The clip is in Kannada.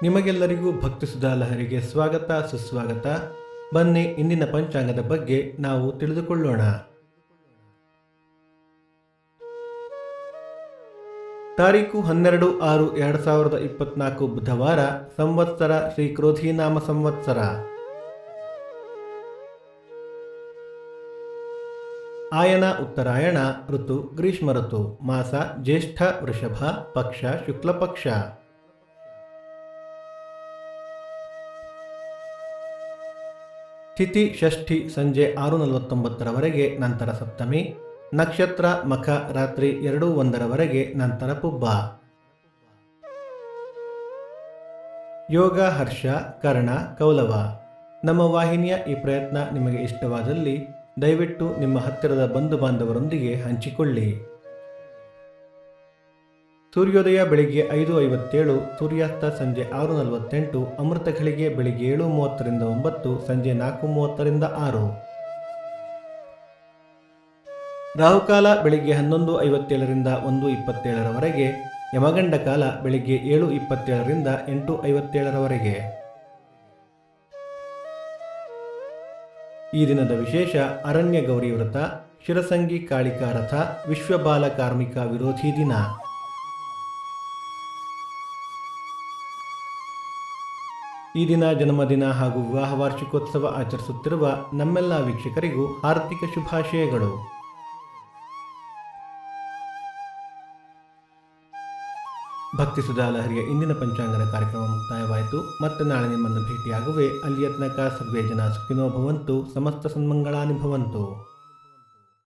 ನಿಮಗೆಲ್ಲರಿಗೂ ಭಕ್ತಿ ಸುಧಾ ಲಹರಿಗೆ ಸ್ವಾಗತ ಸುಸ್ವಾಗತ. ಬನ್ನಿ ಇಂದಿನ ಪಂಚಾಂಗದ ಬಗ್ಗೆ ನಾವು ತಿಳಿದುಕೊಳ್ಳೋಣ. ತಾರೀಕು 12/6/2024 ಬುಧವಾರ. ಸಂವತ್ಸರ ಶ್ರೀ ಕ್ರೋಧೀನಾಮ ಸಂವತ್ಸರ. ಆಯನ ಉತ್ತರಾಯಣ. ಋತು ಗ್ರೀಷ್ಮ ಋತು. ಮಾಸ ಜ್ಯೇಷ್ಠ ವೃಷಭ. ಪಕ್ಷ ಶುಕ್ಲ ಪಕ್ಷ. ತಿಥಿ ಷಷ್ಠಿ ಸಂಜೆ 6:49 ನಂತರ ಸಪ್ತಮಿ. ನಕ್ಷತ್ರ ಮಖ ರಾತ್ರಿ 2:01 ನಂತರ ಪುಬ್ಬ. ಯೋಗ ಹರ್ಷ ಕರ್ಣ ಕೌಲವ. ನಮ್ಮ ವಾಹಿನಿಯ ಈ ಪ್ರಯತ್ನ ನಿಮಗೆ ಇಷ್ಟವಾದಲ್ಲಿ ದಯವಿಟ್ಟು ನಿಮ್ಮ ಹತ್ತಿರದ ಬಂಧು ಬಾಂಧವರೊಂದಿಗೆ ಹಂಚಿಕೊಳ್ಳಿ. ಸೂರ್ಯೋದಯ ಬೆಳಿಗ್ಗೆ 5:57, ಸೂರ್ಯಾಸ್ತ ಸಂಜೆ 6:48, ಅಮೃತ ಘಳಿಗೆ ಬೆಳಿಗ್ಗೆ 7:30 9, ಸಂಜೆ 4:30 6. ರಾಹುಕಾಲ ಬೆಳಿಗ್ಗೆ 11:57 1:27, ಯಮಗಂಡ ಕಾಲ ಬೆಳಿಗ್ಗೆ 7:27 8:57. ಈ ದಿನದ ವಿಶೇಷ: ಅರಣ್ಯ ಗೌರಿ ವ್ರತ, ಶಿರಸಂಗಿ ಕಾಳಿಕಾ ರಥ, ವಿಶ್ವ ಬಾಲ ಕಾರ್ಮಿಕ ವಿರೋಧಿ ದಿನ. ಈ ದಿನ ಜನ್ಮದಿನ ಹಾಗೂ ವಿವಾಹ ವಾರ್ಷಿಕೋತ್ಸವ ಆಚರಿಸುತ್ತಿರುವ ನಮ್ಮೆಲ್ಲ ವೀಕ್ಷಕರಿಗೂ ಹಾರ್ದಿಕ ಶುಭಾಶಯಗಳು. ಭಕ್ತಿ ಸುಧಾ ಲಹರಿಯ ಇಂದಿನ ಪಂಚಾಂಗದ ಕಾರ್ಯಕ್ರಮ ಮುಕ್ತಾಯವಾಯಿತು. ಮತ್ತೆ ನಾಳೆ ನಿಮ್ಮನ್ನು ಭೇಟಿಯಾಗುವೆ. ಅಲ್ಲಿಯ ತನಕ ಸರ್ವೇ ಜನ ಸುಖಿನೋ ಭವಂತು. ಸಮಸ್ತ ಸನ್ಮಂಗಳಾನಿ ಭವಂತು.